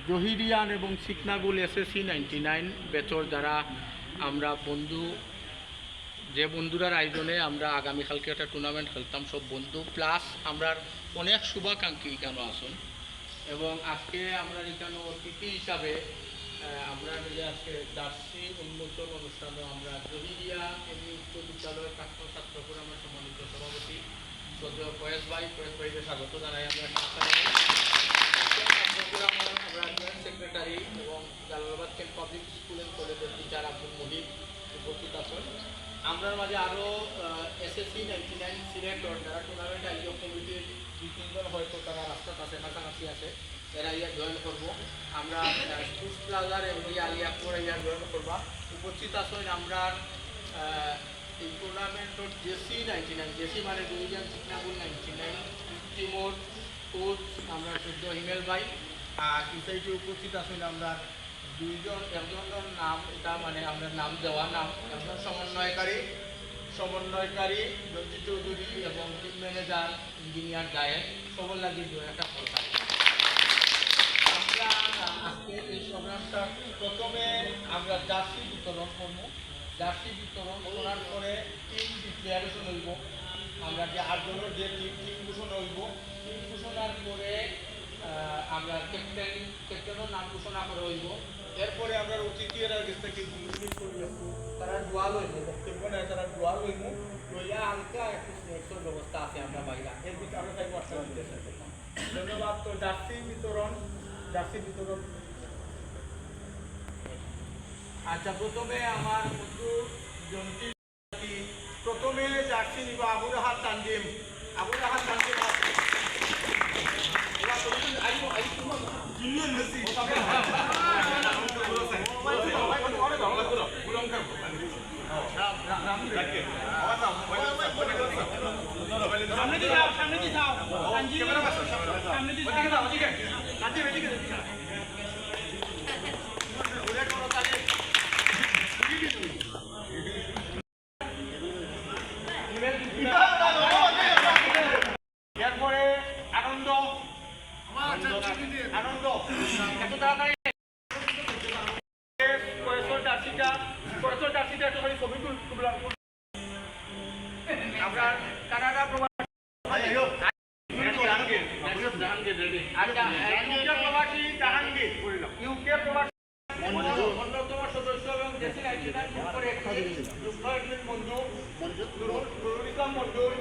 জহিরিয়ান এবং সিকনাগুল SSC 99 ব্যাচর যারা আমরা যে বন্ধুরার আয়োজনে আমরা আগামীকালকে একটা টুর্নামেন্ট খেলতাম সব বন্ধু প্লাস আমরা অনেক শুভাকাঙ্ক্ষী এখানে আসুন এবং আজকে আমরা এখানে অতিথি হিসাবে আমরা আজকে জার্সি উন্মোচন অনুষ্ঠানে আমরা জহিরিয়া উচ্চ বিদ্যালয়ের প্রাক্তন ছাত্রপুর আমার সম্মানিত সভাপতি শ্রদ্ধেয় ফয়েজ ভাইকে স্বাগত জানাই। আমরা জয়েন্ট সেক্রেটারি এবং Jalalabad Kent public school and কলেজের টিচার আব্দুল মহিদ উপস্থিত আছেন। আমরা মাঝে আরও SSC 99 সিলেক্টর যারা টুর্নামেন্ট আয়োজক কমিটির 2-3 জন হয়তো তারা রাস্তাত আছে কাছাকাছি আছে, এরা ইয়া জয়েন করবো। আমরা স্পোর্টস প্লাজার এমনি আলিয়াপুর ইয়া জয়েন করবা উপস্থিত আছেন। আমরা এই টুর্নামেন্টর জেসি 99 জেসি মানে জহিরিয়ান সিকনাগুল 99 টিমর কোচ আমরা শুদ্ধ হিমেল ভাই আর ইসাইটে উপস্থিত আছেন। আমরা একজনের নাম এটা মানে আমরা নাম দেওয়া নাম একজন সমন্বয়কারী রঞ্জিত চৌধুরী এবং টিম ম্যানেজার ইঞ্জিনিয়ার গায়েন সবার লাগে একটা কথা। আমরা আজকে এই প্রোগ্রামটা প্রথমে আমরা জার্সি বিতরণ করবো। জার্সি বিতরণ করার পরে টিম ডিক্লারেশন হইব। আমরা যে 8 জনের যে টিম ঘোষণা হইব, টিম ঘোষণার পরে আমরা ক্যাপ্টেনের নাম ঘোষণা করা হইব। এরপরে আমরা অতিথিরা কাছ থেকে তারা ডোয়াল হইব, বক্তব্য নেয় তারা ডোয়াল হইব লইয়া হালকা একটু স্ন্যাক্সের ব্যবস্থা আছে আমরা বাইরা এর ভিতরে আমরা তাই করতে ধন্যবাদ। তো জার্সি বিতরণ আচ্ছা, প্রথমে আমার বন্ধু জন্টি প্রথমে জার্সি নিব আবুল রাহাত তানজিম। এরপরে আনন্দ এত তাড়াতাড়ি আমরা কানাডা প্রবাসী ইউকে প্রবাসী অন্যতম সদস্য এবং দেশের বন্ধু নুরুল ইসলাম মঞ্জুর।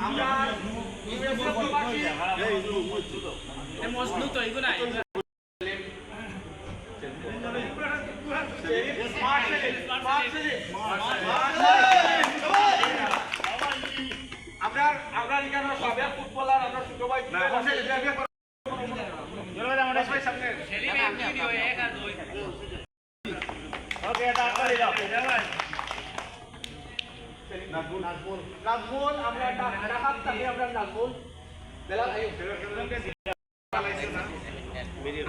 আমরা ইউএসএ প্রবাসী মজনু তো এগুলো আমরা এখানে সাবেক ফুটবলার আমরা ছোট ভাই নাজমুল আমরা ঢাকার থেকে আমরা নাজমুল বেলাল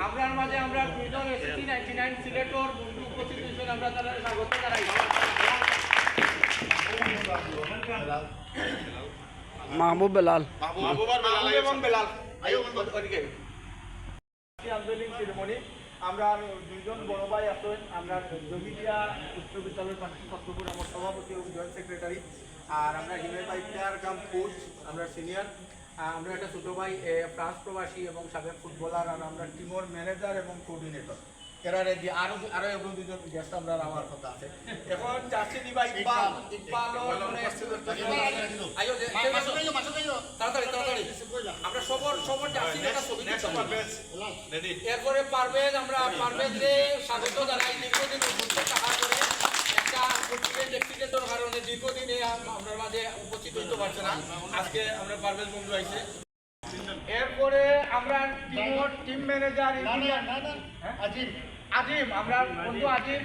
আপনার মাঝে আমরা 2 জন SSC 99 সিলেক্টর বন্ধু উপস্থিত হয়েছেন। আমরা তাদের স্বাগত জানাই। মাহবুব বেলাল এবং বেলাল আন্দোলন সেরেমনি আমরা 2 জন বড় ভাই আছেন। আমরা জহিরিয়া উচ্চ বিদ্যালয়ের ছাত্রপুর আমার সভাপতি এবং জয়েন্ট সেক্রেটারি আর আমরা হিমেল ভাই প্লেয়ার কাম কোচ আমরা সিনিয়র। আমরা একটা ছোটো ভাই ফ্রান্স প্রবাসী এবং সাবেক ফুটবলার আর আমরা টিমের ম্যানেজার এবং কোঅর্ডিনেটর। এরা যে আরো এবং 2 জন গেস্ট আমরা আমার কথা আছে। এখন জার্সি দিবা ইকবাল তাড়াতাড়ি আমরা সবার জার্সি দেখা ছবি রেডি। এরপরে পারভেজ আমরা পারভেজরে স্বাগত জানাই। দীর্ঘদিন ঘুরতে টাকা করে একটা অ্যাক্সিডেন্টের কারণে দীর্ঘদিনে আপনার মাঝে উপস্থিত হতে পারছে না, আজকে আমরা পারভেজ বন্ধু আইছে। এরপরে আমরা টিম ম্যানেজার আজিম আমরা বন্ধু আজিম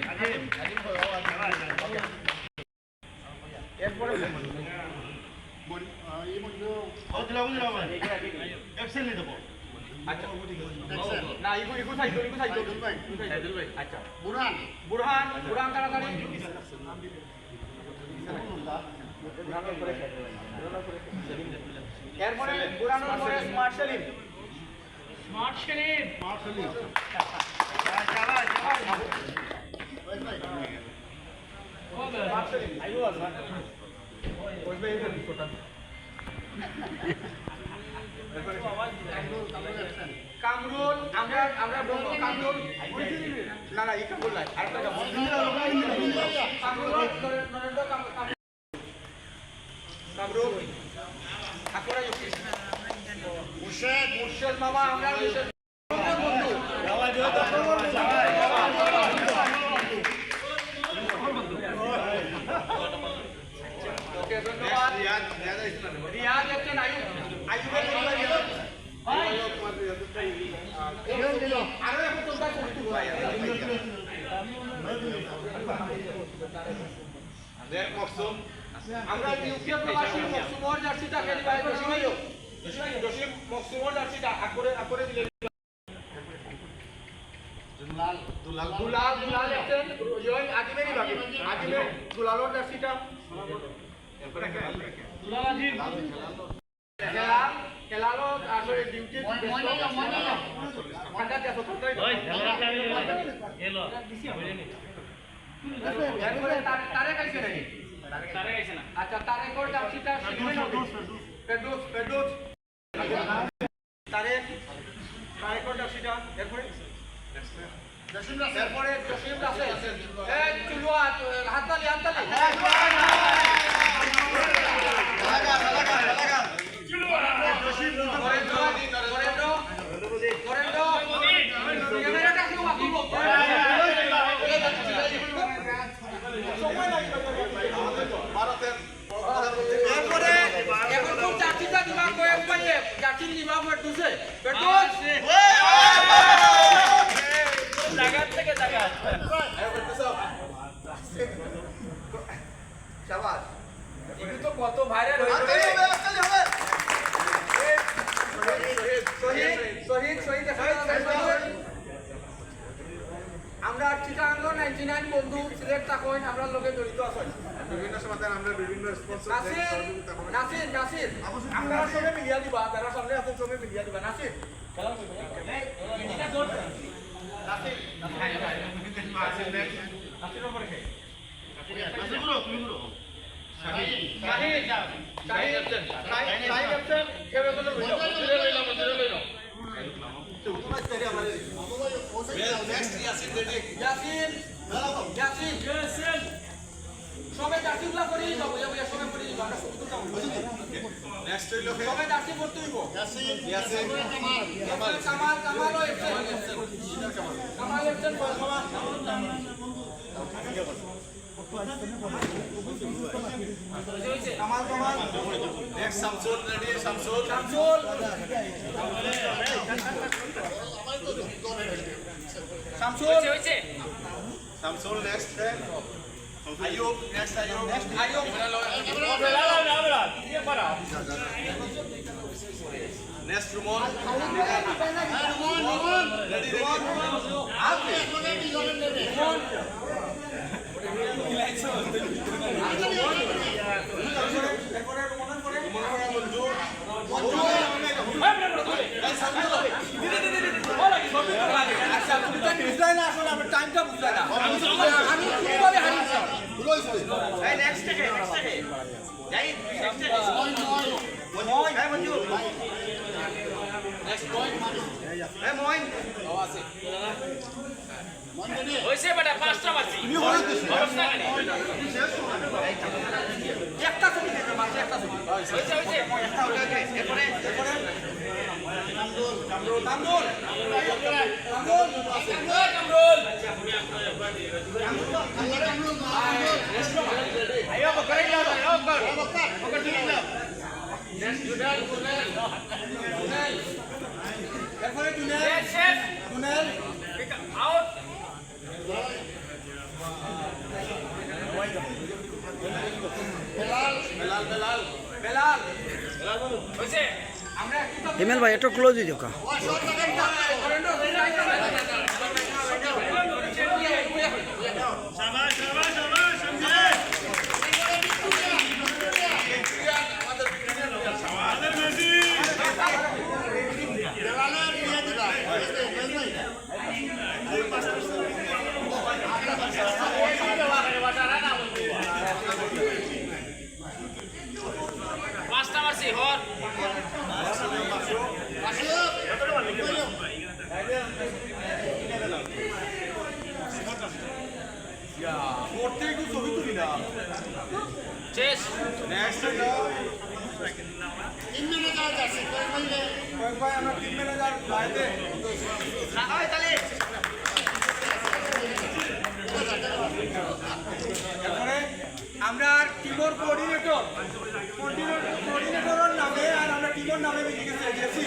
এরপরে আচ্ছা না ইগু সাইদুল ভাই আচ্ছা বুরহান তাড়াতাড়ি এরপরে পুরানোর পরে স্মার্ট সেলিম কামরুল আমরা বলবো কামরুল না না এই কামরুল নাই আরেকটা কামরুল কামরুল ঠাকুরা মুর্শেদ মামা আমরা বন্ধু ওকে ধন্যবাদ রিয়াজ আছেন আয়ুবের আরো এখন তোমরা করতে ভাই আমরা ইউপিএ প্রবাসী মকসুমর জার্সিটা খেলি ভাই জসিম মকসুমর জার্সিটা আকরে দিলে দুলাল আছেন জয় আজিমেরই বাকি আজিমের দুলালর জার্সিটা দুলাল আজিম খেলালো আসলে ডিউটি ঠান্ডা দেশ তারে খাইছে নাকি আচ্ছা তারে কোর জার্সিটা ফেরদৌস তারে কোর জার্সিটা এরপরে জসিম আছে এই চুলুয়া হাততালি এখন কোন চাচিটা দিবা কয়েক পাইয়ে চাচির দিবা পেটুছে জায়গা থেকে জায়গা শাবাশ এগুলো তো কত ভাইরাল হয়েছে শহীদ আমরা চিটাগাং 99 বন্ধু সিলেট তাকইন আমরা লোকে জড়িত আছি বিভিন্ন সময় আমরা বিভিন্ন স্পন্সর নাসির আপনারা সবে মিলিয়া দিবা যারা সামনে আছেন সবে মিলিয়া দিবা নাসির সবাই জার্সিগুলা করে দিবা বুঝা সবাই করে দিবা আমরা শুধু তো নেক্সট হইলো সবাই জার্সি করতে হইব ইয়াসিন কামাল এফসেন Kamal next Shamsul ready Shamsul Shamsul next Ayub next Ayub next Ruman ready টাইমটা বুঝলাই না আমি কিভাবে হারিয়েছি এই নেক্সট থেকে যাই নেক্সট পয়েন্ট এই মইন ও আছে হইছে বেটা পাঁচটা বাজি একটা ছবি দেখে মাত্র একটা ছবি হইছে একটা ওটাকে এরপরে কামরুল আয়ো বকরে লাও আয়ো বকর ঠিক লাও নেক্সট জুডাল তুনেল এরপরে তুনেল আউট বেলাল হইছে আমরা হিমেল ভাই একটু ক্লোজ দিও কা শাবাশ শাবাশ শাবাশ Next ভাই আমরা টিম ম্যানেজার বাইরে তারপরে আমরা টিমর কোঅর্ডিনেটরের নামে আর আমরা টিমর নামে মিটিং এ গেছি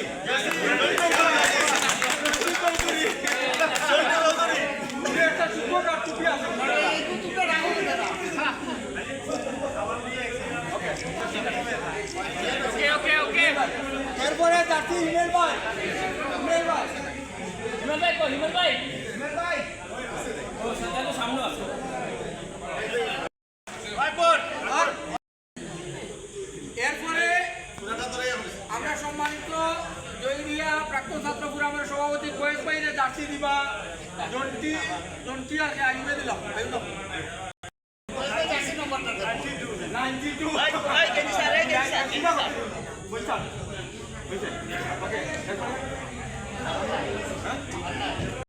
একটা শিক্ষক আর টুপি আছে Okay. এরপরে যাচ্ছি ইমেল ভাই হিমেল ভাই কই হিমেল ভাই এরপরে আমরা সম্মানিত জয়রিয়া প্রাক্তন ছাত্র ফোরামের সভাপতি কয়েক বাইরে জার্সি দিবা জন্টি আর আইবে দিলাম 92